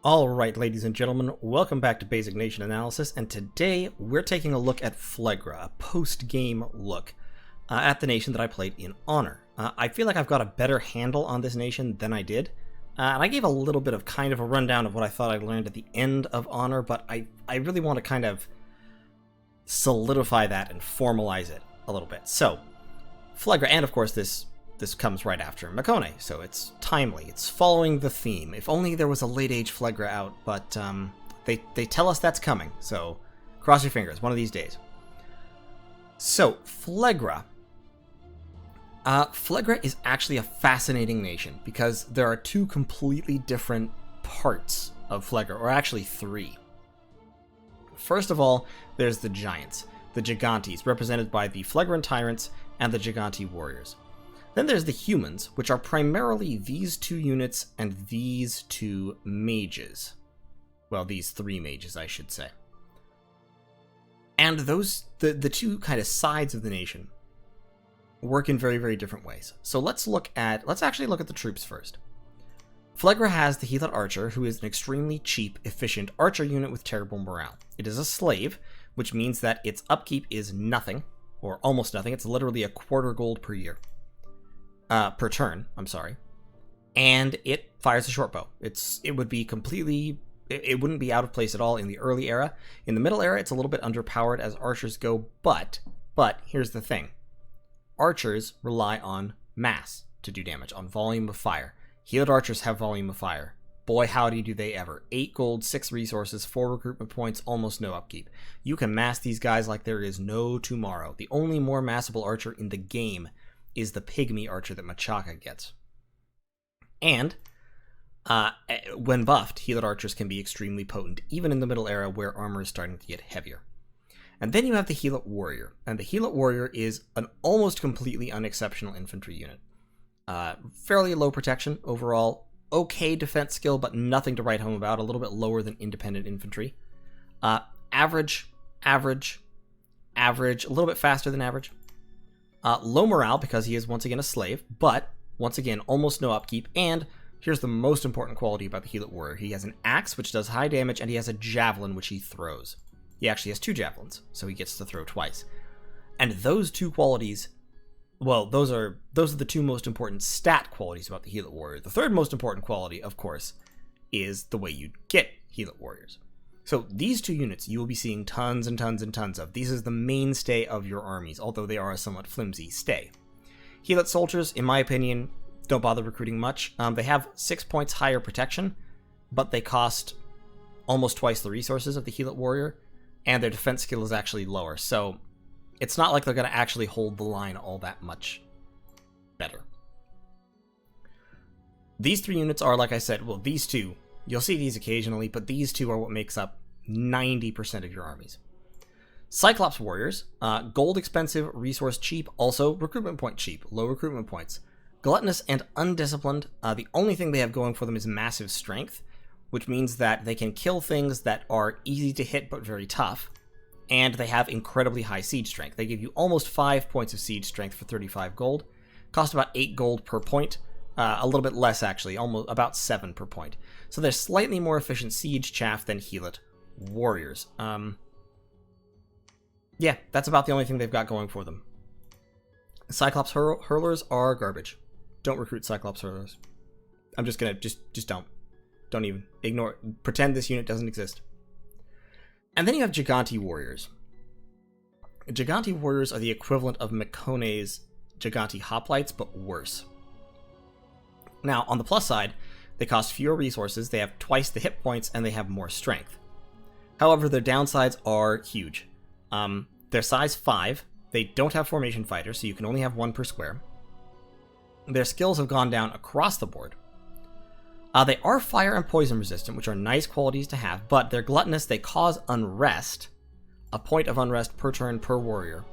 Alright, ladies and gentlemen, welcome back to Basic Nation Analysis, and today we're taking a look at Phlegra, a post-game look at the nation that I played in Honor. I feel like I've got a better handle on this nation than I did, and I gave a little bit of kind of a rundown of what I thought I learned at the end of Honor, but I really want to kind of solidify that and formalize it a little bit. So, Phlegra, and of course this comes right after Mekone, so it's timely. It's following the theme. If only there was a late-age Phlegra out, but they tell us that's coming, so cross your fingers, one of these days. So, Phlegra. Phlegra is actually a fascinating nation, because there are two completely different parts of Phlegra, or actually three. First of all, there's the Giants, the Gigantes, represented by the Flagrant Tyrants and the Gigante Warriors. Then there's the humans, which are primarily these two units and these two mages. Well, these three mages, I should say. And those, the two kind of sides of the nation work in very, very different ways. So let's actually look at the troops first. Flegra has the Heated Archer, who is an extremely cheap, efficient archer unit with terrible morale. It is a slave, which means that its upkeep is nothing, or almost nothing. It's literally a quarter gold per year. Per turn, I'm sorry. And it fires a short bow. It wouldn't be out of place at all in the early era. In the middle era, it's a little bit underpowered as archers go, but here's the thing. Archers rely on mass to do damage, on volume of fire. Healed archers have volume of fire. Boy, howdy do they ever. 8 gold, 6 resources, 4 recruitment points, almost no upkeep. You can mass these guys like there is no tomorrow. The only more massable archer in the game is the Pygmy Archer that Machaka gets. And when buffed, healed archers can be extremely potent, even in the middle era where armor is starting to get heavier. And then you have the Healed Warrior, and the Healed Warrior is an almost completely unexceptional infantry unit. Fairly low protection overall, okay defense skill, but nothing to write home about, a little bit lower than independent infantry. Average, a little bit faster than average. Low morale because he is once again a slave, but once again almost no upkeep. And here's the most important quality about the Healed Warrior. He has an axe which does high damage, and he has a javelin which he throws. He actually has 2 javelins, so he gets to throw twice. And those two qualities, well, those are the two most important stat qualities about the Healed Warrior. The third most important quality, of course, is the way you get Healed Warriors. So these two units you will be seeing tons and tons and tons of. These is the mainstay of your armies, although they are a somewhat flimsy stay. Healed soldiers, in my opinion, don't bother recruiting much. They have 6 points higher protection, but they cost almost twice the resources of the Healed Warrior, and their defense skill is actually lower. So it's not like they're going to actually hold the line all that much better. These 3 units are, like I said, well, these two. You'll see these occasionally, but these two are what makes up 90% of your armies. Cyclops Warriors, gold expensive, resource cheap, also recruitment point cheap, low recruitment points. Gluttonous and undisciplined, the only thing they have going for them is massive strength, which means that they can kill things that are easy to hit but very tough, and they have incredibly high siege strength. They give you almost 5 points of siege strength for 35 gold, cost about 8 gold per point. A little bit less, actually, almost about 7 per point. So they're slightly more efficient siege chaff than Healed Warriors. Yeah, that's about the only thing they've got going for them. Cyclops Hurlers are garbage. Don't recruit Cyclops Hurlers. I'm just gonna, just don't. Don't even. Ignore it. Pretend this unit doesn't exist. And then you have Gigante Warriors. Gigante Warriors are the equivalent of Mekone's Gigante Hoplites, but worse. Now, on the plus side, they cost fewer resources, they have twice the hit points, and they have more strength. However, their downsides are huge. They're size 5, they don't have formation fighters, so you can only have 1 per square. Their skills have gone down across the board. They are fire and poison resistant, which are nice qualities to have, but they're gluttonous, they cause unrest, a point of unrest per turn per warrior.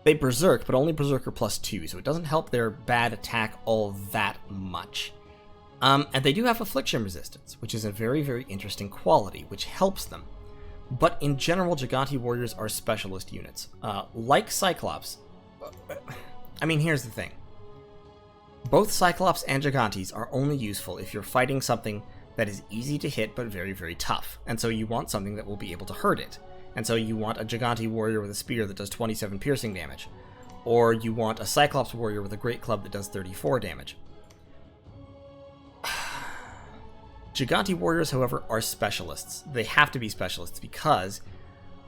They berserk, but only berserker +2, so it doesn't help their bad attack all that much. And they do have affliction resistance, which is a very, very interesting quality, which helps them. But in general, Gigante Warriors are specialist units. Like Cyclops, I mean, here's the thing. Both Cyclops and Gigantes are only useful if you're fighting something that is easy to hit but very, very tough. And so you want something that will be able to hurt it. And so you want a Gigante warrior with a spear that does 27 piercing damage. Or you want a Cyclops warrior with a great club that does 34 damage. Gigante warriors, however, are specialists. They have to be specialists because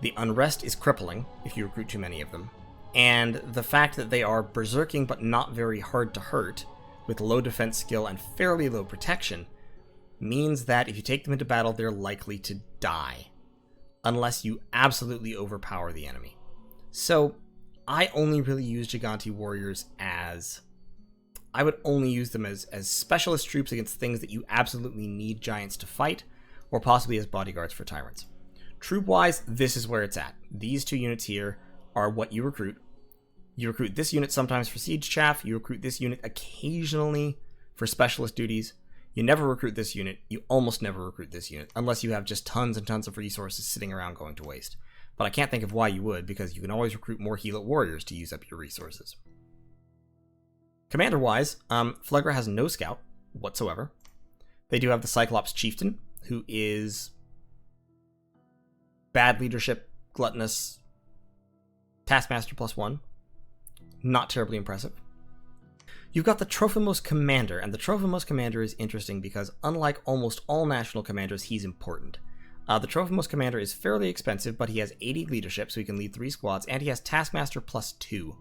the unrest is crippling if you recruit too many of them. And the fact that they are berserking but not very hard to hurt, with low defense skill and fairly low protection, means that if you take them into battle, they're likely to die. Unless you absolutely overpower the enemy. So, I only really use Gigante warriors as... I would only use them as specialist troops against things that you absolutely need giants to fight, or possibly as bodyguards for tyrants. Troop-wise, this is where it's at. These two units here are what you recruit. You recruit this unit sometimes for siege chaff, you recruit this unit occasionally for specialist duties. You never recruit this unit, you almost never recruit this unit, unless you have just tons and tons of resources sitting around going to waste. But I can't think of why you would, because you can always recruit more Heal-It warriors to use up your resources. Commander-wise, Phlegra has no scout whatsoever. They do have the Cyclops chieftain, who is bad leadership, gluttonous, taskmaster +1. Not terribly impressive. You've got the Trophimos Commander, and the Trophimos Commander is interesting because unlike almost all national commanders, he's important. The Trophimos Commander is fairly expensive, but he has 80 leadership, so he can lead 3 squads, and he has Taskmaster +2.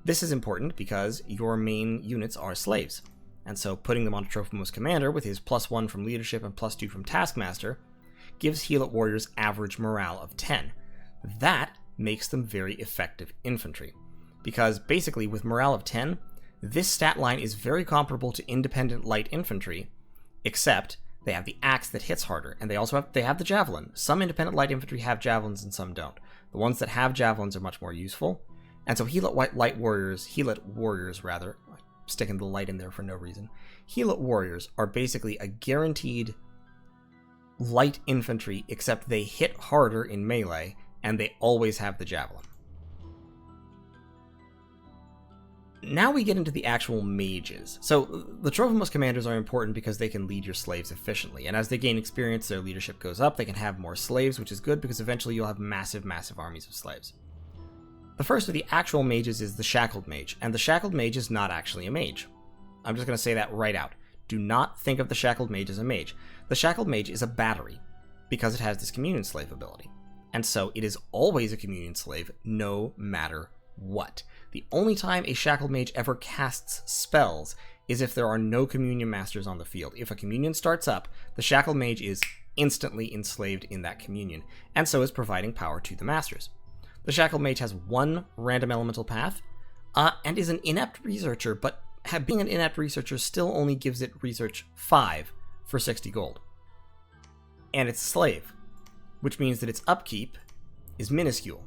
This is important because your main units are slaves, and so putting them on a Trophimos Commander with his +1 from leadership and +2 from Taskmaster gives Heal-It warriors average morale of 10. That makes them very effective infantry, because basically with morale of 10, this stat line is very comparable to independent light infantry, except they have the axe that hits harder, and they have the javelin. Some independent light infantry have javelins and some don't. The ones that have javelins are much more useful, and so Heal-It warriors, sticking the light in there for no reason. Heal-It warriors are basically a guaranteed light infantry, except they hit harder in melee, and they always have the javelin. Now we get into the actual mages. So the Trophimos commanders are important because they can lead your slaves efficiently, and as they gain experience, their leadership goes up. They can have more slaves, which is good because eventually you'll have massive, massive armies of slaves. The first of the actual mages is the Shackled Mage, and the Shackled Mage is not actually a mage. I'm just going to say that right out. Do not think of the Shackled Mage as a mage. The Shackled Mage is a battery, because it has this Communion Slave ability. And so it is always a Communion Slave, no matter what. The only time a Shackled Mage ever casts spells is if there are no Communion Masters on the field. If a Communion starts up, the Shackled Mage is instantly enslaved in that Communion, and so is providing power to the Masters. The Shackled Mage has 1 random elemental path, and is an inept researcher, but being an inept researcher still only gives it research 5 for 60 gold. And it's a slave, which means that its upkeep is minuscule.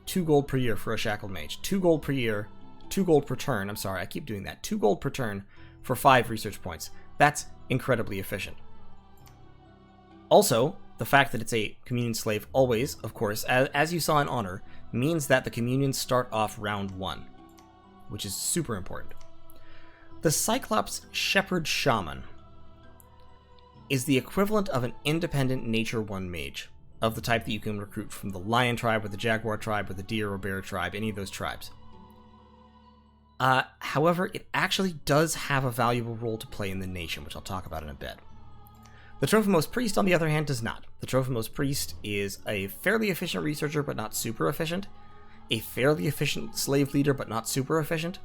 2 gold per year for a Shackled Mage. 2 gold per year, 2 gold per turn, I'm sorry, I keep doing that. 2 gold per turn for 5 research points. That's incredibly efficient. Also, the fact that it's a Communion Slave always, of course, as you saw in Honor, means that the Communions start off round 1, which is super important. The Cyclops Shepherd Shaman is the equivalent of an independent Nature 1 mage, of the type that you can recruit from the Lion tribe, or the Jaguar tribe, or the Deer or Bear tribe, any of those tribes. However, it actually does have a valuable role to play in the nation, which I'll talk about in a bit. The Trophimos Priest, on the other hand, does not. The Trophimos Priest is a fairly efficient researcher, but not super efficient. A fairly efficient slave leader, but not super efficient.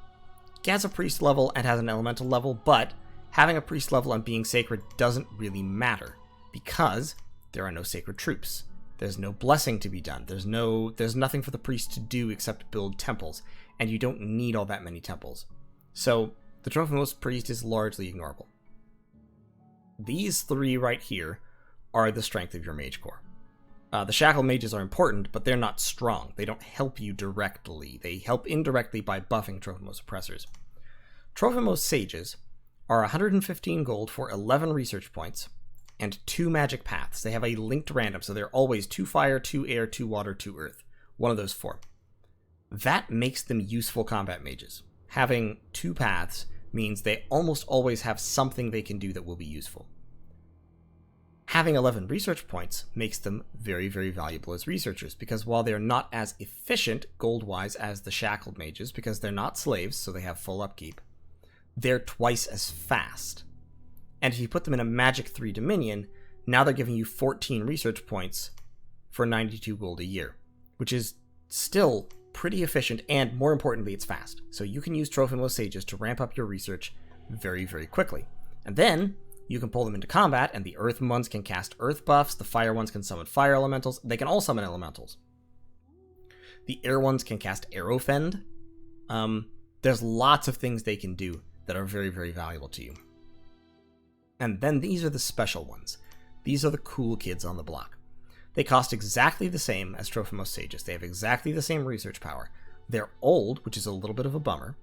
He has a priest level and has an elemental level, but having a priest level and being sacred doesn't really matter, because there are no sacred troops. There's no blessing to be done. There's nothing for the priest to do except build temples, and you don't need all that many temples. So the Trophimos Priest is largely ignorable. These 3 right here are the strength of your Mage Corps. The Shackled Mages are important, but they're not strong. They don't help you directly. They help indirectly by buffing Trophimos Oppressors. Trophimos Sages are 115 gold for 11 research points and 2 magic paths. They have a linked random, so they're always 2 fire, 2 air, 2 water, 2 earth. One of those 4. That makes them useful combat mages. Having 2 paths means they almost always have something they can do that will be useful. Having 11 research points makes them very, very valuable as researchers, because while they're not as efficient gold-wise as the Shackled Mages, because they're not slaves, so they have full upkeep, they're twice as fast. And if you put them in a Magic 3 Dominion, now they're giving you 14 research points for 92 gold a year, which is still pretty efficient, and more importantly, it's fast. So you can use Trophimos Sages to ramp up your research very, very quickly. And then you can pull them into combat, and the earth ones can cast earth buffs, the fire ones can summon fire elementals, they can all summon elementals. The air ones can cast arrow fend. There's lots of things they can do that are very, very valuable to you. And then these are the special ones. These are the cool kids on the block. They cost exactly the same as Trophimos Sages. They have exactly the same research power. They're old, which is a little bit of a bummer,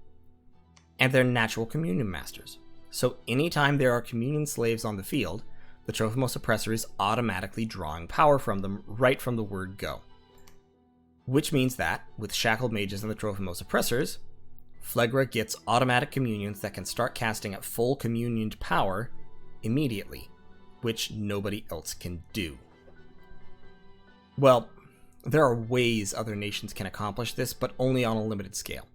and they're natural communion masters. So anytime there are communion slaves on the field, the Trophimos Oppressor is automatically drawing power from them right from the word go. Which means that, with Shackled Mages and the Trophimos Oppressors, Flegra gets automatic communions that can start casting at full communioned power immediately, which nobody else can do. Well, there are ways other nations can accomplish this, but only on a limited scale.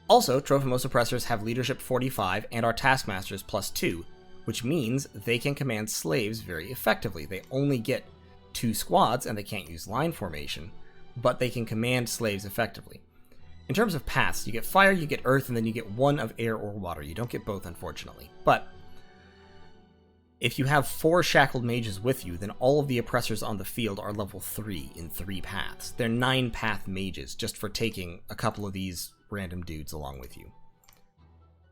Also, Trophimos Oppressors have Leadership 45 and are Taskmasters +2, which means they can command slaves very effectively. They only get 2 squads and they can't use line formation, but they can command slaves effectively. In terms of paths, you get fire, you get earth, and then you get 1 of air or water. You don't get both, unfortunately. But if you have 4 Shackled Mages with you, then all of the Oppressors on the field are level 3 in 3 paths. They're 9-path mages, just for taking a couple of these random dudes along with you.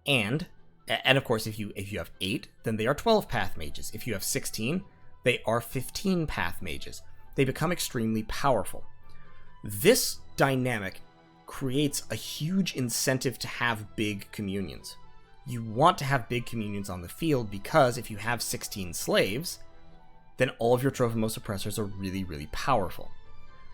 And of course, if you have 8, then they are 12-path mages. If you have 16, they are 15-path mages. They become extremely powerful. This dynamic creates a huge incentive to have big communions. You want to have big communions on the field because if you have 16 slaves, then all of your Trophimos Oppressors are really, really powerful.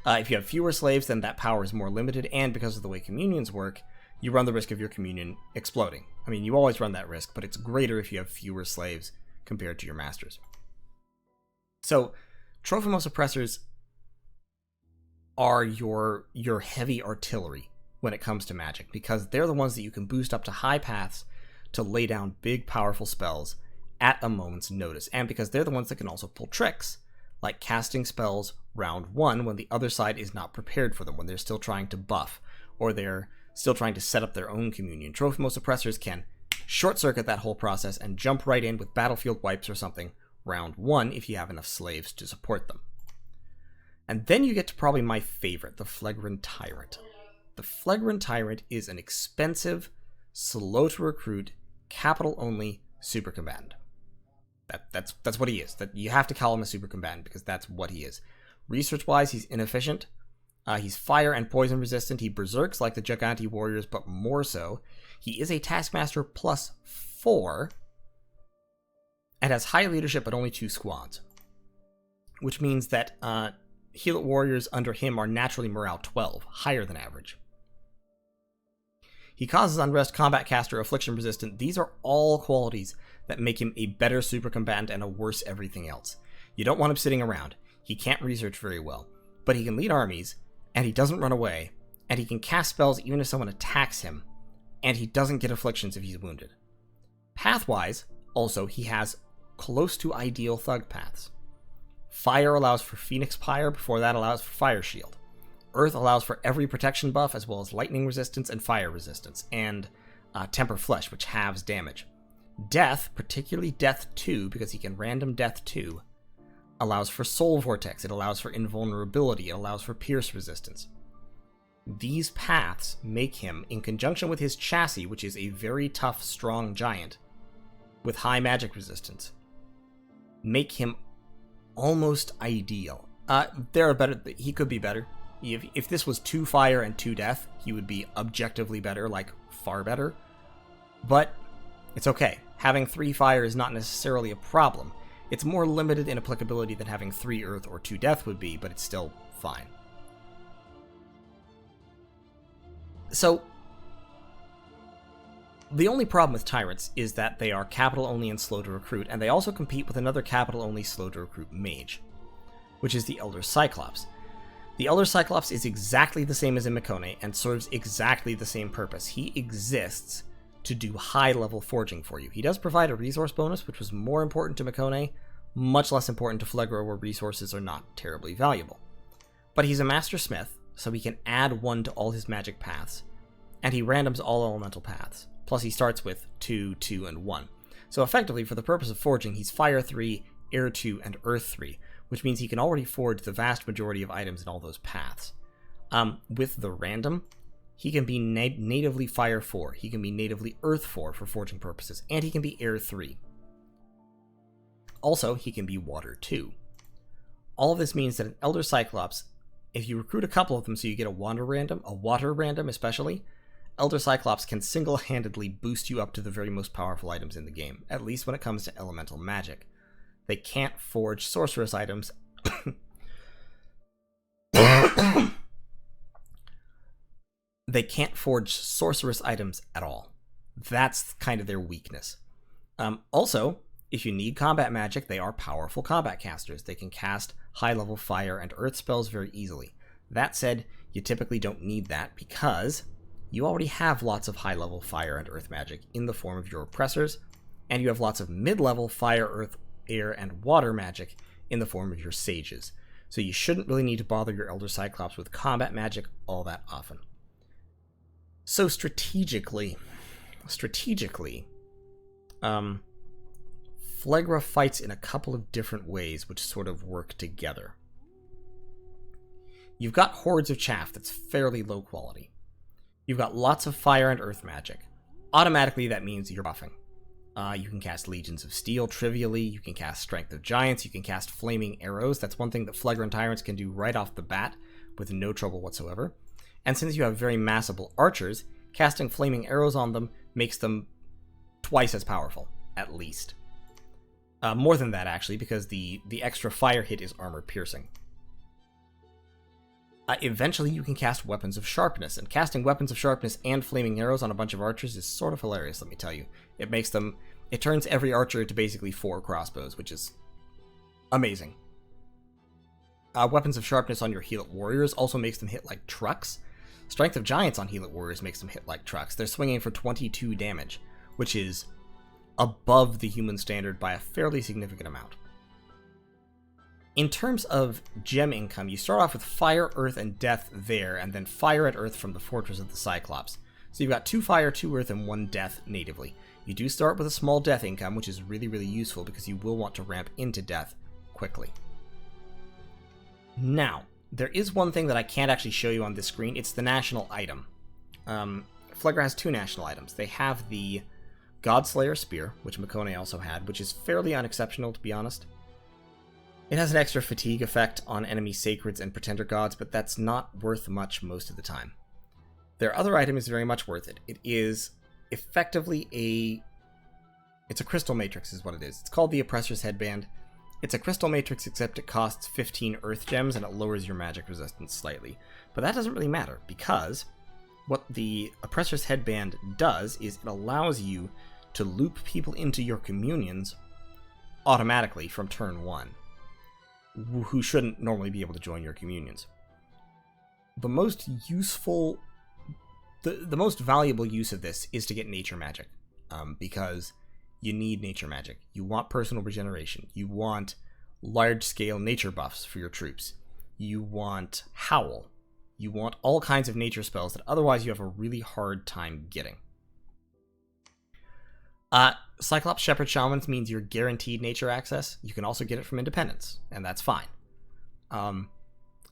If you have fewer slaves, then that power is more limited, and because of the way communions work, you run the risk of your communion exploding. I mean, you always run that risk, but it's greater if you have fewer slaves compared to your masters. So, Trophimos Oppressors are your heavy artillery when it comes to magic, because they're the ones that you can boost up to high paths to lay down big, powerful spells at a moment's notice, and because they're the ones that can also pull tricks, like casting spells round 1 when the other side is not prepared for them, when they're still trying to buff, or they're still trying to set up their own communion. Trophimos Oppressors can short-circuit that whole process and jump right in with battlefield wipes or something round 1 if you have enough slaves to support them. And then you get to probably my favorite, the Flagrant Tyrant. The Flagrant Tyrant is an expensive, slow-to-recruit, capital-only supercombant. That's what he is. That you have to call him a supercombant because that's what he is. Research-wise, he's inefficient. He's fire and poison resistant. He berserks like the Giganti warriors, but more so. He is a Taskmaster +4 and has high leadership but only 2 squads, which means that Heal warriors under him are naturally morale 12, higher than average. He causes unrest, combat caster, affliction resistant. These are all qualities that make him a better supercombatant and a worse everything else. You don't want him sitting around. He can't research very well, but he can lead armies, and he doesn't run away, and he can cast spells even if someone attacks him, and he doesn't get afflictions if he's wounded. Pathwise, also, he has close to ideal thug paths. Fire allows for Phoenix Pyre, before that allows for Fire Shield. Earth allows for every protection buff, as well as lightning resistance and fire resistance, and Temper Flesh, which halves damage. Death, particularly Death 2, because he can random Death 2, allows for Soul Vortex, it allows for invulnerability, it allows for Pierce resistance. These paths make him, in conjunction with his chassis, which is a very tough, strong giant, with high magic resistance, make him almost ideal. There are better. He could be better. If this was 2 fire and 2 death, he would be objectively better, like far better. But it's okay. Having 3 fire is not necessarily a problem. It's more limited in applicability than having 3 earth or 2 death would be, but it's still fine. So, The only problem with Tyrants is that they are capital only and slow to recruit, and they also compete with another capital only slow to recruit mage, which is the Elder Cyclops. The Elder Cyclops is exactly the same as in Mekone and serves exactly the same purpose. He exists to do high-level forging for you. He does provide a resource bonus, which was more important to Mekone, much less important to Flegra, where resources are not terribly valuable. But he's a master smith, so he can add 1 to all his magic paths, and he randoms all elemental paths. Plus he starts with 2, 2, and 1. So effectively, for the purpose of forging, he's Fire 3, Air 2, and Earth 3, which means he can already forge the vast majority of items in all those paths. With the random, he can be natively Fire 4, he can be natively Earth 4 for forging purposes, and he can be Air 3. Also, he can be Water 2. All of this means that an Elder Cyclops, if you recruit a couple of them so you get a water random especially, Elder Cyclops can single-handedly boost you up to the very most powerful items in the game, at least when it comes to elemental magic. They can't forge sorceress items. They can't forge sorceress items at all. That's kind of their weakness. Also, if you need combat magic, they are powerful combat casters. They can cast high-level fire and earth spells very easily. That said, you typically don't need that because you already have lots of high-level fire and earth magic in the form of your oppressors, and you have lots of mid-level fire, earth, air, and water magic in the form of your sages. So you shouldn't really need to bother your Elder Cyclops with combat magic all that often. So strategically, Flegra fights in a couple of different ways which sort of work together. You've got hordes of chaff that's fairly low quality. You've got lots of fire and earth magic. Automatically that means you're buffing. You can cast Legions of Steel trivially, you can cast Strength of Giants, you can cast Flaming Arrows. That's one thing that Flagrant Tyrants can do right off the bat with no trouble whatsoever. And since you have very massable archers, casting Flaming Arrows on them makes them twice as powerful, at least. More than that, actually, because the extra fire hit is armor piercing. Eventually, you can cast Weapons of Sharpness, and casting Weapons of Sharpness and Flaming Arrows on a bunch of archers is sort of hilarious, let me tell you. It turns every archer into basically 4 crossbows, which is amazing. Weapons of Sharpness on your Heal-It Warriors also makes them hit like trucks. Strength of Giants on Heal-It Warriors makes them hit like trucks. They're swinging for 22 damage, which is above the human standard by a fairly significant amount. In terms of gem income, you start off with Fire, Earth, and Death there, and then Fire and Earth from the Fortress of the Cyclops. So you've got 2 Fire, 2 Earth, and 1 Death natively. You do start with a small Death income, which is really, really useful because you will want to ramp into Death quickly. Now, there is one thing that I can't actually show you on this screen. It's the national item. Phlegra has 2 national items. They have the Godslayer Spear, which Mekone also had, which is fairly unexceptional, to be honest. It has an extra fatigue effect on enemy sacreds and pretender gods, but that's not worth much most of the time. Their other item is very much worth it. It is effectively it's a crystal matrix is what it is. It's called the Oppressors Headband. It's a crystal matrix, except it costs 15 earth gems and it lowers your magic resistance slightly. But that doesn't really matter, because what the Oppressor's Headband does is it allows you to loop people into your communions automatically from turn 1, who shouldn't normally be able to join your communions. The most useful, the most valuable use of this is to get nature magic, because you need nature magic. You want personal regeneration. You want large-scale nature buffs for your troops. You want Howl. You want all kinds of nature spells that otherwise you have a really hard time getting. Cyclops Shepherd Shamans means you're guaranteed nature access. You can also get it from Independence, and that's fine.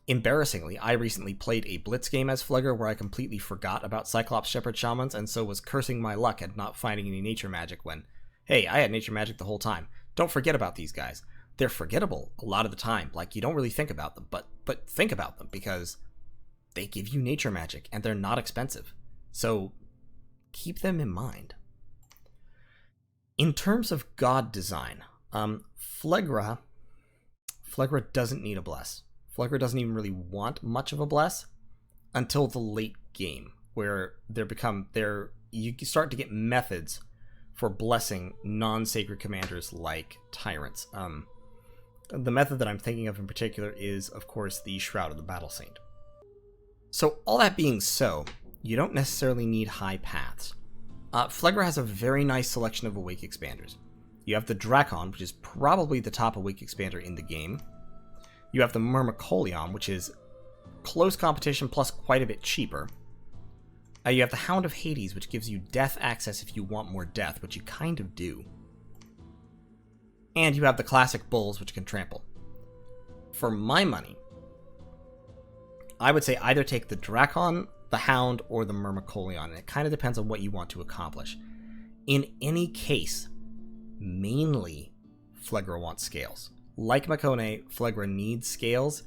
Embarrassingly, I recently played a Blitz game as Phlegra where I completely forgot about Cyclops Shepherd Shamans, and so was cursing my luck at not finding any nature magic when, hey, I had nature magic the whole time. Don't forget about these guys. They're forgettable a lot of the time. Like, you don't really think about them, but think about them, because they give you nature magic, and they're not expensive. So, keep them in mind. In terms of god design, Flegra doesn't need a bless. Flegra doesn't even really want much of a bless until the late game, where their you start to get methods for blessing non-sacred commanders like tyrants. The method that I'm thinking of in particular is, of course, the Shroud of the Battle Saint. So all that being so, you don't necessarily need high paths. Phlegra has a very nice selection of awake expanders. You have the Drakon, which is probably the top awake expander in the game. You have the Myrmecone, which is close competition plus quite a bit cheaper. You have the Hound of Hades, which gives you death access if you want more death, which you kind of do. And you have the classic Bulls, which can trample. For my money, I would say either take the Drakon, the Hound, or the Myrmecone, and it kind of depends on what you want to accomplish. In any case, mainly, Phlegra wants scales. Like Mekone, Phlegra needs scales,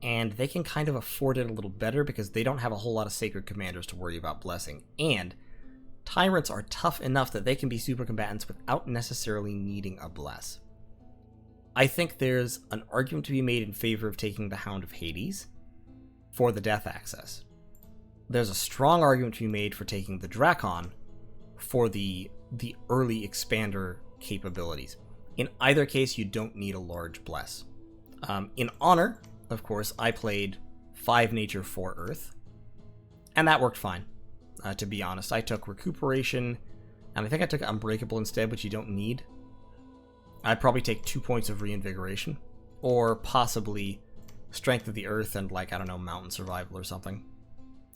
and they can kind of afford it a little better because they don't have a whole lot of sacred commanders to worry about blessing. And tyrants are tough enough that they can be super combatants without necessarily needing a bless. I think there's an argument to be made in favor of taking the Hound of Hades for the death access. There's a strong argument to be made for taking the Drakon for the early expander capabilities. In either case, you don't need a large bless. In Honor, of course, I played 5 Nature 4 Earth, and that worked fine, to be honest. I took Recuperation, and I think I took Unbreakable instead, which you don't need. I'd probably take 2 points of Reinvigoration, or possibly Strength of the Earth and, like, I don't know, Mountain Survival or something.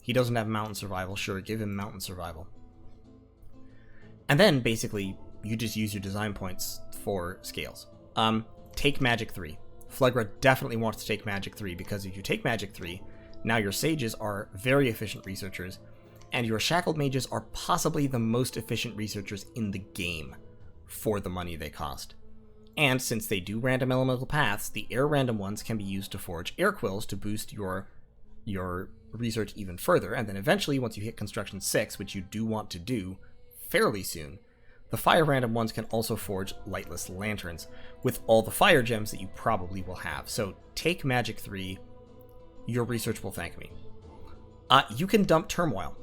He doesn't have Mountain Survival, sure, give him Mountain Survival. And then, basically, you just use your design points for scales. Take Magic 3. Phlegra definitely wants to take Magic 3, because if you take Magic 3, now your Sages are very efficient researchers, and your Shackled Mages are possibly the most efficient researchers in the game for the money they cost. And since they do random elemental paths, the air random ones can be used to forge air quills to boost your research even further, and then eventually, once you hit Construction 6, which you do want to do fairly soon, the fire random ones can also forge lightless lanterns with all the fire gems that you probably will have. So take Magic 3, your research will thank me. You can dump Turmoil.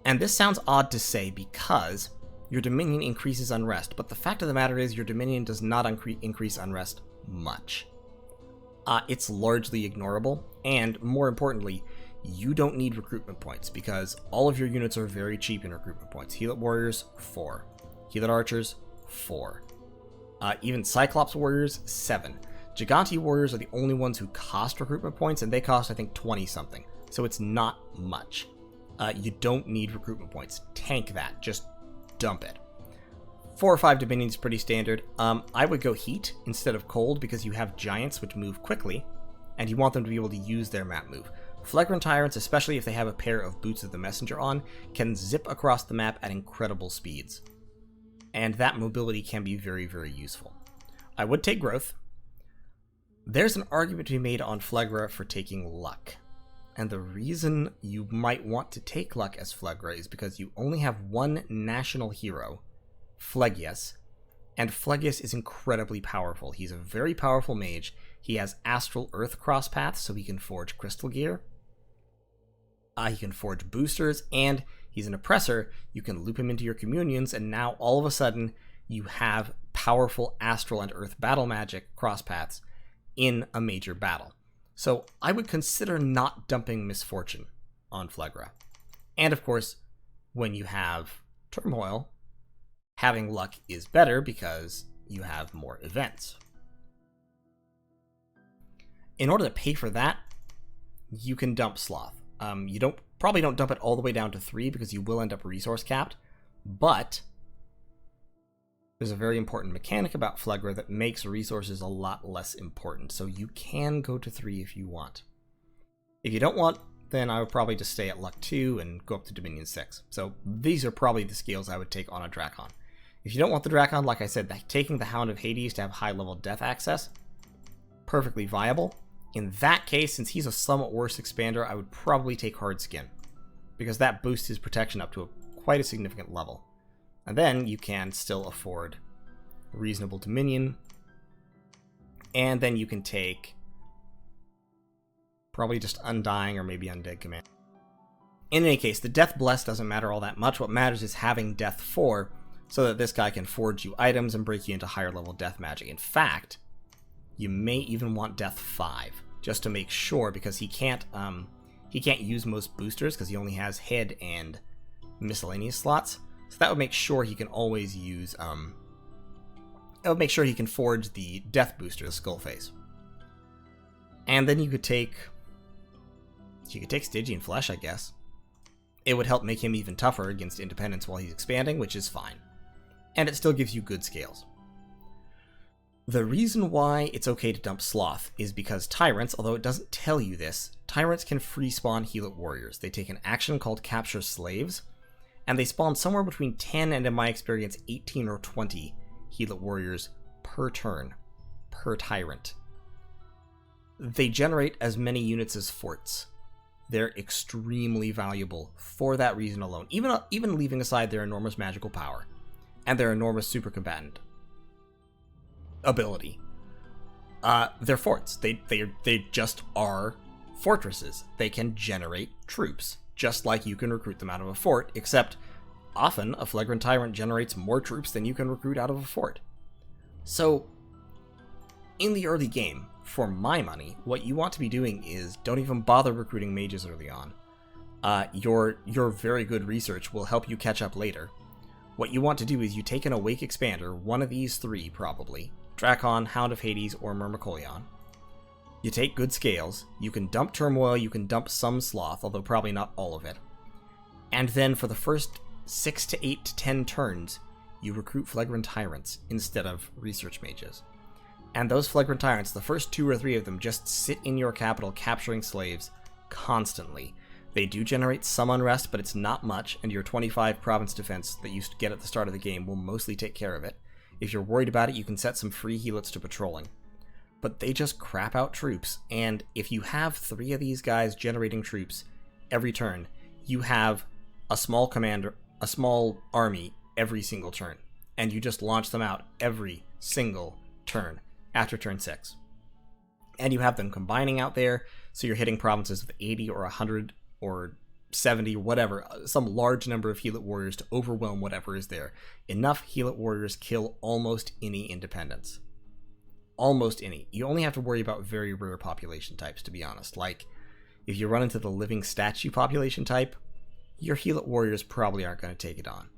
And this sounds odd to say because your Dominion increases unrest, but the fact of the matter is your Dominion does not increase unrest much. It's largely ignorable, and more importantly, you don't need recruitment points because all of your units are very cheap in recruitment points. Heal Warriors, 4. Heal Archers, 4. Even Cyclops Warriors, 7. Gigante Warriors are the only ones who cost recruitment points, and they cost, I think, 20-something. So it's not much. You don't need recruitment points. Tank that. Just dump it. 4 or 5 Dominions is pretty standard. I would go Heat instead of Cold because you have Giants which move quickly, and you want them to be able to use their map move. Flagrant Tyrants, especially if they have a pair of Boots of the Messenger on, can zip across the map at incredible speeds. And that mobility can be very, very useful. I would take Growth. There's an argument to be made on Phlegra for taking Luck. And the reason you might want to take Luck as Phlegra is because you only have one national hero, Phlegius, and Phlegius is incredibly powerful. He's a very powerful mage. He has Astral Earth cross paths, so he can forge Crystal Gear. He can forge boosters, and he's an Oppressor. You can loop him into your communions, and now all of a sudden you have powerful Astral and Earth battle magic cross paths in a major battle. So I would consider not dumping Misfortune on Phlegra. And of course, when you have Turmoil, having Luck is better because you have more events. In order to pay for that, you can dump Sloth. You probably don't dump it all the way down to 3 because you will end up resource capped, but there's a very important mechanic about Phlegra that makes resources a lot less important, so you can go to 3 if you want. If you don't want, then I would probably just stay at Luck 2 and go up to Dominion 6. So these are probably the scales I would take on a Drakon. If you don't want the Drakon, like I said, taking the Hound of Hades to have high-level death access, perfectly viable. In that case, since he's a somewhat worse expander, I would probably take Hard Skin, because that boosts his protection up to quite a significant level. And then you can still afford reasonable Dominion, and then you can take Probably just Undying or maybe Undead Command. In any case, the Death Bless doesn't matter all that much. What matters is having Death 4 so that this guy can forge you items and break you into higher level death magic. In fact, you may even want Death 5 just to make sure, because he can't use most boosters because he only has head and miscellaneous slots. So that would make sure he can always use it would make sure he can forge the death booster, the Skullface. And then you could take Stygian Flesh, I guess. It would help make him even tougher against Independence while he's expanding, which is fine. And it still gives you good scales. The reason why it's okay to dump Sloth is because Tyrants, although it doesn't tell you this, Tyrants can free spawn Heal-It Warriors. They take an action called Capture Slaves, and they spawn somewhere between 10 and, in my experience, 18 or 20 Heal-It Warriors per turn, per Tyrant. They generate as many units as forts. They're extremely valuable for that reason alone, even leaving aside their enormous magical power and their enormous supercombatant ability. They're forts. They just are fortresses. They can generate troops, just like you can recruit them out of a fort, except often a Flagrant Tyrant generates more troops than you can recruit out of a fort. So, in the early game, for my money, what you want to be doing is don't even bother recruiting mages early on. Your very good research will help you catch up later. What you want to do is you take an Awake Expander, one of these three probably, Drakon, Hound of Hades, or Myrmicolion. You take good scales, you can dump Turmoil, you can dump some Sloth, although probably not all of it. And then for the first 6 to 8 to 10 turns, you recruit Flagrant Tyrants instead of Research Mages. And those Flagrant Tyrants, the first 2 or 3 of them, just sit in your capital capturing slaves constantly. They do generate some unrest, but it's not much, and your 25 province defense that you get at the start of the game will mostly take care of it. If you're worried about it, you can set some free healers to patrolling. But they just crap out troops, and if you have 3 of these guys generating troops every turn, you have a small army every single turn, and you just launch them out every single turn after turn 6. And you have them combining out there, so you're hitting provinces with 80 or 100 or 70, whatever, some large number of Heal-It Warriors to overwhelm whatever is there. Enough Heal-It Warriors kill almost any independence. Almost any. You only have to worry about very rare population types, to be honest. Like, if you run into the Living Statue population type, your Heal-It Warriors probably aren't going to take it on.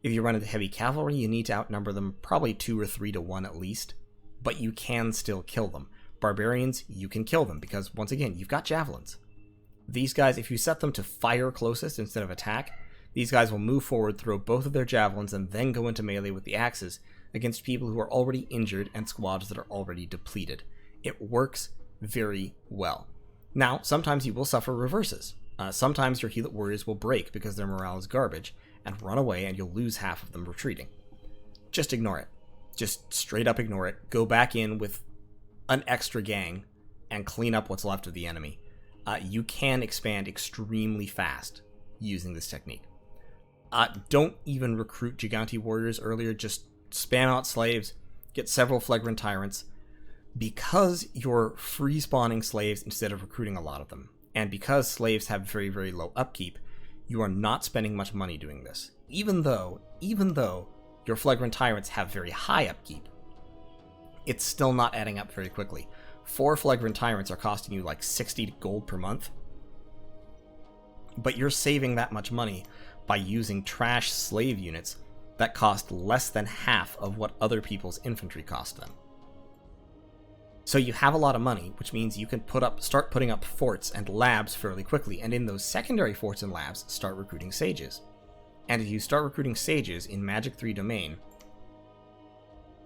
If you run into Heavy Cavalry, you need to outnumber them probably 2 or 3 to 1 at least, but you can still kill them. Barbarians, you can kill them, because, once again, you've got Javelins. These guys, if you set them to fire closest instead of attack, these guys will move forward, throw both of their Javelins, and then go into melee with the axes against people who are already injured and squads that are already depleted. It works very well. Now, sometimes you will suffer reverses. Sometimes your Heal-It Warriors will break because their morale is garbage, and run away, and you'll lose half of them retreating. Just ignore it. Just straight up ignore it. Go back in with an extra gang and clean up what's left of the enemy. You can expand extremely fast using this technique. Don't even recruit Gigante Warriors earlier, just spam out slaves, get several Flagrant Tyrants, because you're free spawning slaves instead of recruiting a lot of them. And because slaves have very, very low upkeep, you are not spending much money doing this. Even though your Flagrant Tyrants have very high upkeep, it's still not adding up very quickly. 4 Flagrant Tyrants are costing you like 60 gold per month, but you're saving that much money by using trash slave units that cost less than half of what other people's infantry cost them. So you have a lot of money, which means you can start putting up forts and labs fairly quickly, and in those secondary forts and labs, start recruiting sages. And if you start recruiting sages in Magic 3 domain,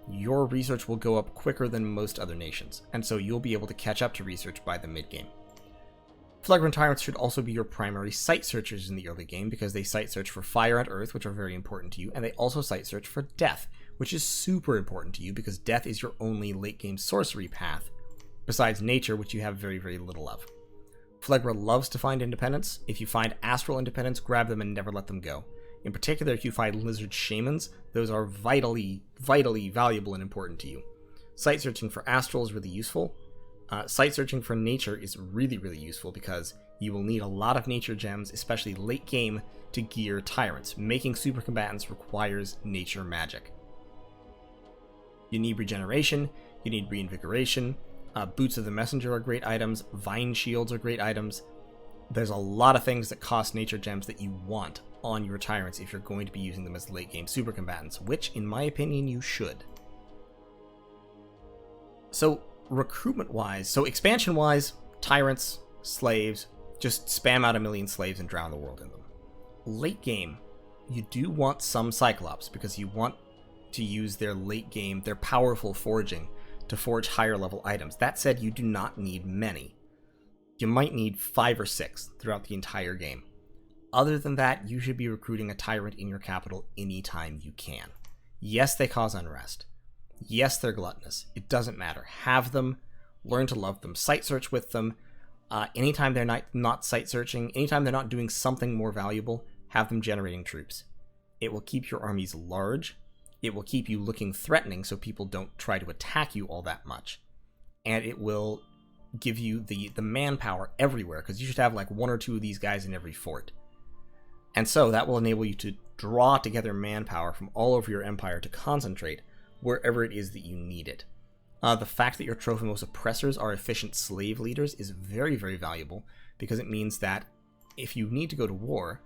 your research will go up quicker than most other nations, and so you'll be able to catch up to research by the mid-game. Flagrant Tyrants should also be your primary site searchers in the early game, because they site search for fire and earth, which are very important to you, and they also site search for death, which is super important to you, because death is your only late-game sorcery path, besides nature, which you have very, very little of. Phlegra loves to find independence. If you find astral independence, grab them and never let them go. In particular, if you find lizard shamans, those are vitally, vitally valuable and important to you. Site searching for astral is really useful. Site searching for nature is really, really useful because you will need a lot of nature gems, especially late game, to gear tyrants. Making supercombatants requires nature magic. You need regeneration, you need reinvigoration, Boots of the Messenger are great items, Vine Shields are great items. There's a lot of things that cost nature gems that you want on your tyrants if you're going to be using them as late game supercombatants, which in my opinion you should. So recruitment wise, so expansion wise, tyrants, slaves, just spam out 1 million slaves and drown the world in them. Late game, you do want some Cyclops because you want to use their late game, their powerful forging to forge higher level items. That said, you do not need many. You might need 5 or 6 throughout the entire game. Other than that, you should be recruiting a tyrant in your capital anytime you can. Yes, they cause unrest. Yes, they're gluttonous. It doesn't matter. Have them, learn to love them, site search with them. Anytime they're not site searching, anytime they're not doing something more valuable, have them generating troops. It will keep your armies large. It will keep you looking threatening so people don't try to attack you all that much. And it will give you the manpower everywhere, because you should have like 1 or 2 of these guys in every fort. And so that will enable you to draw together manpower from all over your empire to concentrate wherever it is that you need it. The fact that your Trophimos oppressors are efficient slave leaders is very, very valuable, because it means that if you need to go to war,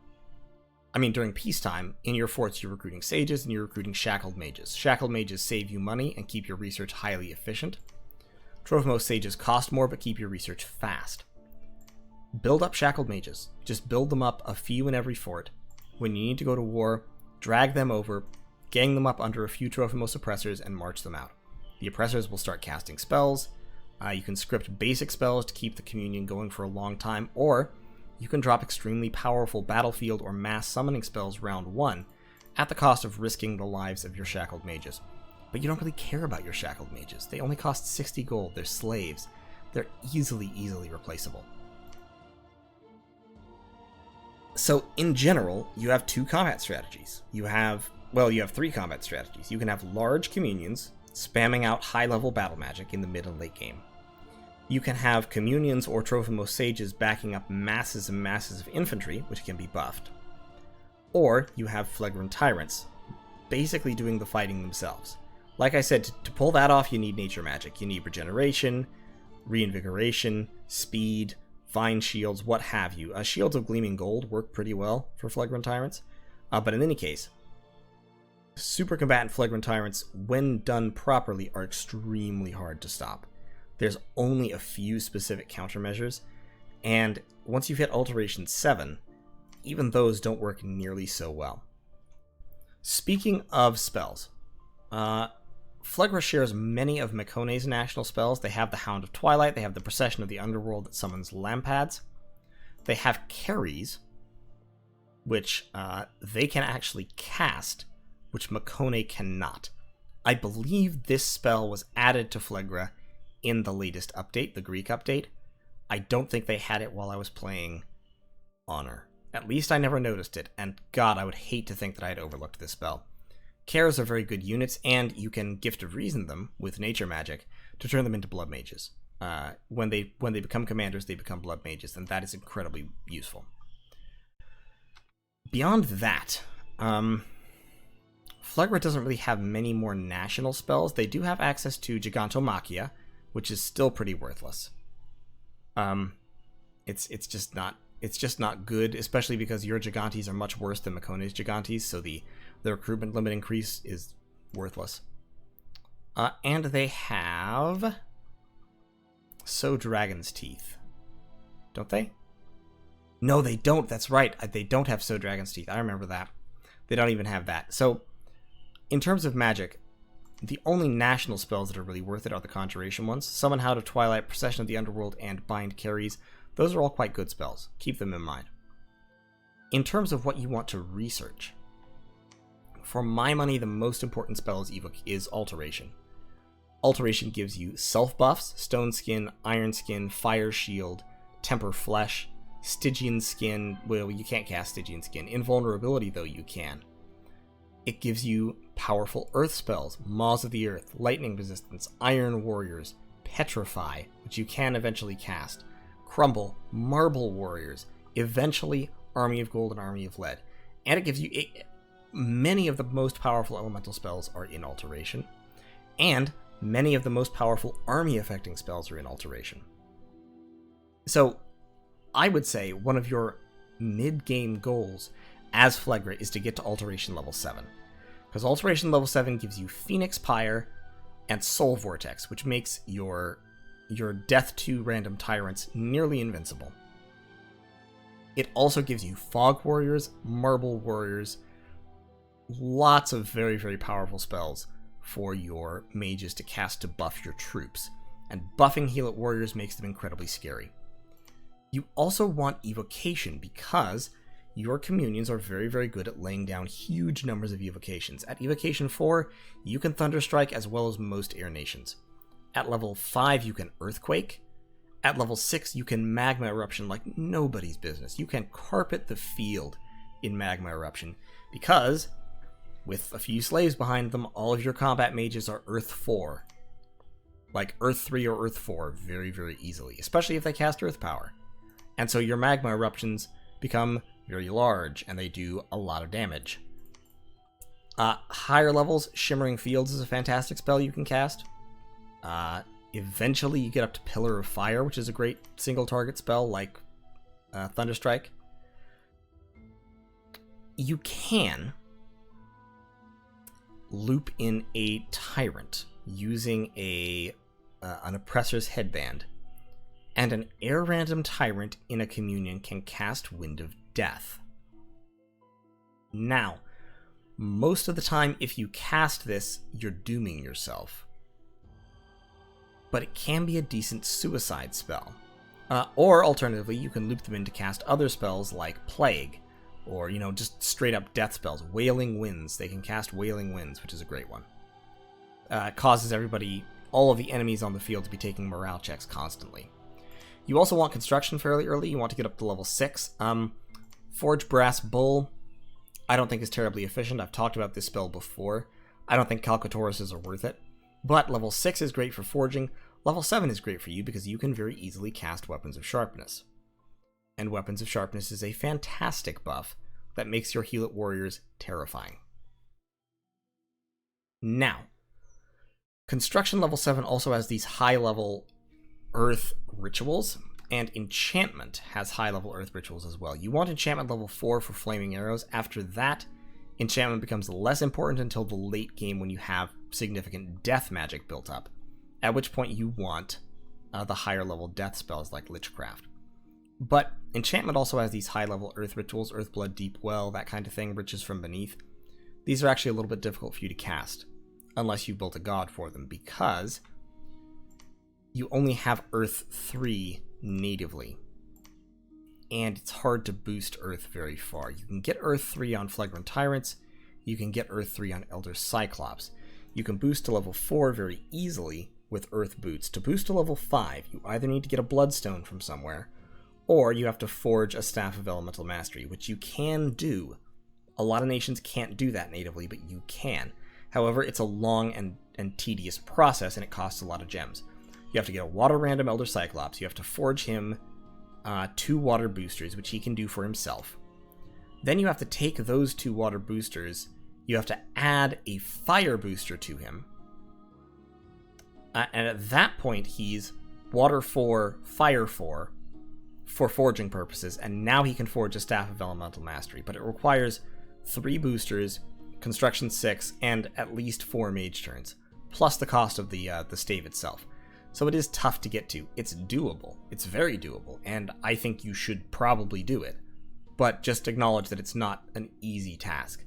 during peacetime, in your forts you're recruiting sages and you're recruiting shackled mages. Shackled mages save you money and keep your research highly efficient. Trophimos sages cost more but keep your research fast. Build up shackled mages. Just build them up, a few in every fort. When you need to go to war, drag them over, gang them up under a few Trophimos oppressors, and march them out. The oppressors will start casting spells. You can script basic spells to keep the communion going for a long time, or you can drop extremely powerful battlefield or mass summoning spells round 1 at the cost of risking the lives of your shackled mages. But you don't really care about your shackled mages. They only cost 60 gold. They're slaves. They're easily replaceable. So in general, you have 2 combat strategies. You have 3 combat strategies. You can have large communions spamming out high-level battle magic in the mid and late game. You can have communions or Trophimos sages backing up masses and masses of infantry, which can be buffed. Or you have Flagrant Tyrants, basically doing the fighting themselves. Like I said, to pull that off, you need nature magic. You need regeneration, reinvigoration, speed, vine shields, what have you. Shields of Gleaming Gold work pretty well for Flagrant Tyrants. But in any case, supercombatant Flagrant Tyrants, when done properly, are extremely hard to stop. There's only a few specific countermeasures, and once you've hit Alteration 7, even those don't work nearly so well. Speaking of spells, Flegra shares many of Mekone's national spells. They have the Hound of Twilight, they have the Procession of the Underworld that summons Lampads. They have carries, which they can actually cast, which Mekone cannot. I believe this spell was added to Phlegra in the latest update, the Greek update. I don't think they had it while I was playing Honor. At least I never noticed it, and God, I would hate to think that I had overlooked this spell. Cares are very good units, and you can Gift of Reason them with nature magic to turn them into blood mages. When they become commanders, they become blood mages, and that is incredibly useful. Beyond that, Flegra doesn't really have many more national spells. They do have access to Gigantomachia, which is still pretty worthless. It's just not good, especially because your Gigantes are much worse than Mekone's Gigantes, so the recruitment limit increase is worthless. And they have Sow Dragon's Teeth. Don't they? No, they don't. That's right. They don't have Sow Dragon's Teeth. I remember that. They don't even have that. So, in terms of magic, the only national spells that are really worth it are the Conjuration ones. Summon Hound of Twilight, Procession of the Underworld, and Bind Carries. Those are all quite good spells. Keep them in mind. In terms of what you want to research, for my money, the most important spell is Alteration. Alteration gives you self-buffs, Stone Skin, Iron Skin, Fire Shield, Temper Flesh, Stygian Skin. Well, you can't cast Stygian Skin. Invulnerability, though, you can. It gives you powerful earth spells, Maws of the Earth, Lightning Resistance, Iron Warriors, Petrify, which you can eventually cast, Crumble, Marble Warriors, eventually Army of Gold and Army of Lead. And it gives you... many of the most powerful elemental spells are in Alteration, and many of the most powerful army-affecting spells are in Alteration. So, I would say one of your mid-game goals as Flegrei is to get to Alteration level 7. Because Alteration level 7 gives you Phoenix Pyre and Soul Vortex, which makes your Death 2 random tyrants nearly invincible. It also gives you Fog Warriors, Marble Warriors, lots of very, very powerful spells for your mages to cast to buff your troops. And buffing Heal It Warriors makes them incredibly scary. You also want Evocation because your communions are very, very good at laying down huge numbers of evocations. At Evocation 4, you can Thunderstrike as well as most air nations. At level 5, you can Earthquake. At level 6, you can Magma Eruption like nobody's business. You can carpet the field in Magma Eruption because, with a few slaves behind them, all of your combat mages are Earth 4. Like Earth 3 or Earth 4 very, very easily, especially if they cast Earth Power. And so your Magma Eruptions become very large, and they do a lot of damage. Higher levels, Shimmering Fields is a fantastic spell you can cast. Eventually you get up to Pillar of Fire, which is a great single target spell like Thunderstrike. You can loop in a Tyrant using an Oppressor's Headband, and an air random Tyrant in a communion can cast Wind of Death. Now, most of the time if you cast this, you're dooming yourself. But it can be a decent suicide spell. Or alternatively, you can loop them in to cast other spells like Plague, or, just straight up death spells. Wailing Winds, they can cast Wailing Winds, which is a great one. Causes all of the enemies on the field to be taking morale checks constantly. You also want Construction fairly early. You want to get up to level 6. Forge Brass Bull, I don't think is terribly efficient. I've talked about this spell before. I don't think Calcatauruses are worth it. But level 6 is great for forging. Level 7 is great for you because you can very easily cast Weapons of Sharpness. And Weapons of Sharpness is a fantastic buff that makes your Heal It Warriors terrifying. Now, Construction level 7 also has these high-level Earth rituals, and Enchantment has high-level Earth rituals as well. You want Enchantment level 4 for Flaming Arrows. After that, Enchantment becomes less important until the late game when you have significant death magic built up, at which point you want the higher-level death spells like Lichcraft. But Enchantment also has these high-level Earth rituals, Earthblood, Deep Well, that kind of thing, Riches from Beneath. These are actually a little bit difficult for you to cast, unless you built a god for them, because you only have Earth 3 natively, and it's hard to boost Earth very far. You can get Earth 3 on Flagrant Tyrants, you can get Earth 3 on Elder Cyclops. You can boost to level 4 very easily with Earth Boots. To boost to level 5, you either need to get a Bloodstone from somewhere, or you have to forge a Staff of Elemental Mastery, which you can do. A lot of nations can't do that natively, but you can. However, it's a long and tedious process, and it costs a lot of gems. You have to get a Water Random Elder Cyclops. You have to forge him 2 water boosters, which he can do for himself. Then you have to take those 2 water boosters. You have to add a fire booster to him. And at that point, he's water 4, fire 4 for forging purposes. And now he can forge a Staff of Elemental Mastery. But it requires 3 boosters, Construction 6, and at least 4 mage turns, plus the cost of the stave itself. So it is tough to get to. It's doable. It's very doable, and I think you should probably do it. But just acknowledge that it's not an easy task.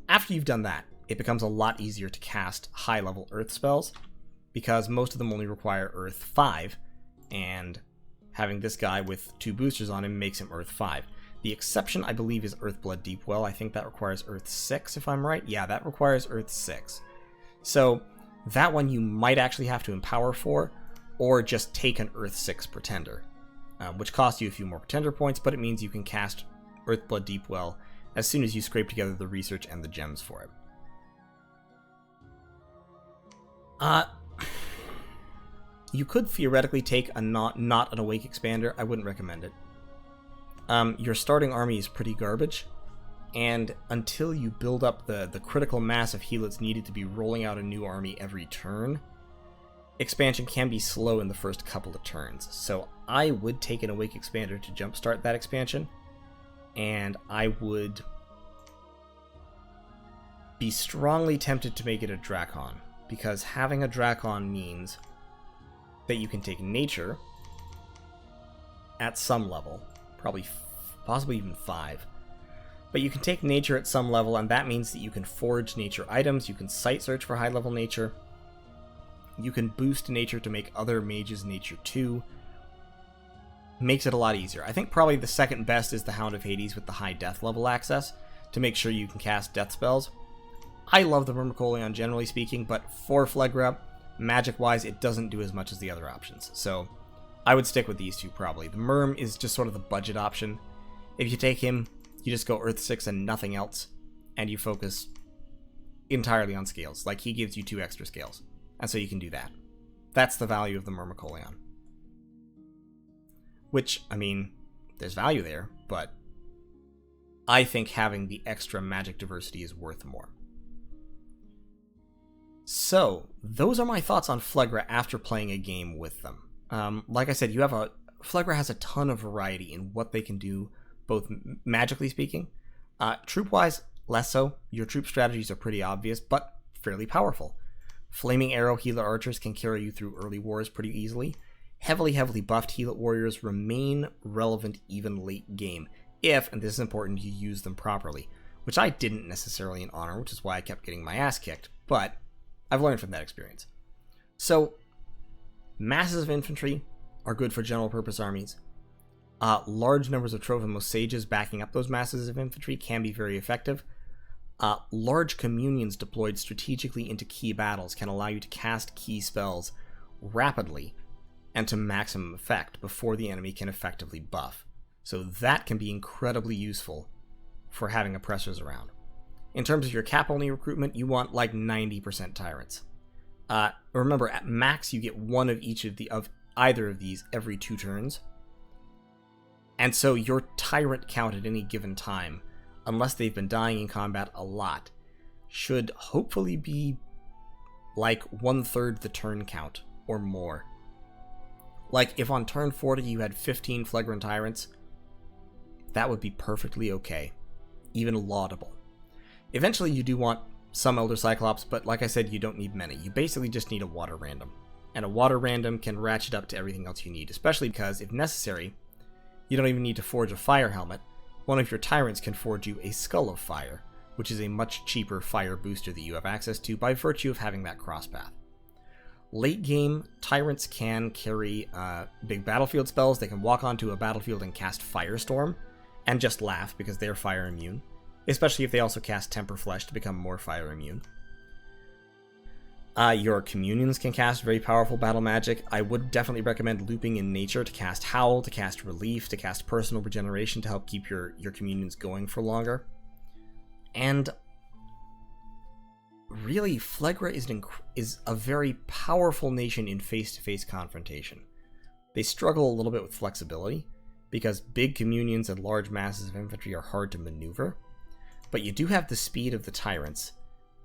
After you've done that, it becomes a lot easier to cast high-level Earth spells, because most of them only require Earth 5, and having this guy with 2 boosters on him makes him Earth 5. The exception, I believe, is Earthblood Deep Well. I think that requires Earth 6, if I'm right. Yeah, that requires Earth 6. So that one you might actually have to empower for, or just take an Earth 6 Pretender, which costs you a few more Pretender points, but it means you can cast Earthblood Deep Well as soon as you scrape together the research and the gems for it. You could theoretically take a not an Awake Expander. I wouldn't recommend it. Your starting army is pretty garbage, and until you build up the critical mass of healers needed to be rolling out a new army every turn, expansion can be slow in the first couple of turns. So I would take an Awake Expander to jumpstart that expansion, and I would be strongly tempted to make it a Drakon, because having a Drakon means that you can take nature at some level, possibly even 5. But you can take nature at some level, and that means that you can forge nature items, you can site search for high-level nature, you can boost nature to make other mages nature 2. Makes it a lot easier. I think probably the second best is the Hound of Hades with the high death level access, to make sure you can cast death spells. I love the Myrmecoleon generally speaking, but for Phlegra, magic-wise, it doesn't do as much as the other options. So I would stick with these two probably. The Myrm is just sort of the budget option. If you take him, you just go Earth 6 and nothing else, and you focus entirely on scales. Like, he gives you 2 extra scales, and so you can do that. That's the value of the Myrmecoleon. Which, I mean, there's value there, but I think having the extra magic diversity is worth more. So, those are my thoughts on Phlegra after playing a game with them. Like I said, Phlegra has a ton of variety in what they can do, both magically speaking. Troop-wise, less so. Your troop strategies are pretty obvious, but fairly powerful. Flaming Arrow Healer Archers can carry you through early wars pretty easily. Heavily buffed Healer Warriors remain relevant even late game, if, and this is important, you use them properly. Which I didn't necessarily in Honor, which is why I kept getting my ass kicked, but I've learned from that experience. So, masses of infantry are good for general purpose armies. Large numbers of Trophimus Sages backing up those masses of infantry can be very effective. Large communions deployed strategically into key battles can allow you to cast key spells rapidly and to maximum effect before the enemy can effectively buff. So that can be incredibly useful for having oppressors around. In terms of your cap-only recruitment, you want like 90% tyrants. Remember, at max you get one of each of either of these every 2 turns. And so your tyrant count at any given time, unless they've been dying in combat a lot, should hopefully be like 1/3 the turn count or more. Like, if on turn 40 you had 15 Flagrant Tyrants, that would be perfectly okay. Even laudable. Eventually you do want some Elder Cyclops, but like I said, you don't need many. You basically just need a water random. And a water random can ratchet up to everything else you need, especially because, if necessary, you don't even need to forge a fire helmet. One of your tyrants can forge you a Skull of Fire, which is a much cheaper fire booster that you have access to by virtue of having that crosspath. Late game, tyrants can carry big battlefield spells. They can walk onto a battlefield and cast Firestorm, and just laugh because they're fire immune, especially if they also cast Temper Flesh to become more fire immune. Your communions can cast very powerful battle magic. I would definitely recommend looping in nature to cast Howl, to cast Relief, to cast Personal Regeneration to help keep your communions going for longer. And really, Flegra is a very powerful nation in face-to-face confrontation. They struggle a little bit with flexibility, because big communions and large masses of infantry are hard to maneuver, but you do have the speed of the tyrants,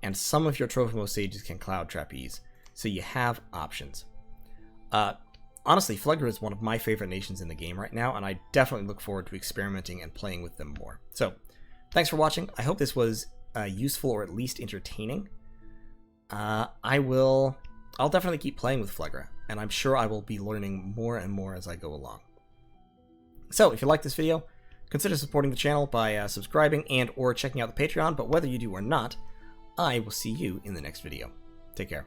and some of your Trophimus Sages can Cloud Trapeze, so you have options. Honestly, Phlegra is one of my favorite nations in the game right now, and I definitely look forward to experimenting and playing with them more. So, thanks for watching. I hope this was useful or at least entertaining. I'll definitely keep playing with Phlegra, and I'm sure I will be learning more and more as I go along. So, if you like this video, consider supporting the channel by subscribing and or checking out the Patreon, but whether you do or not, I will see you in the next video. Take care.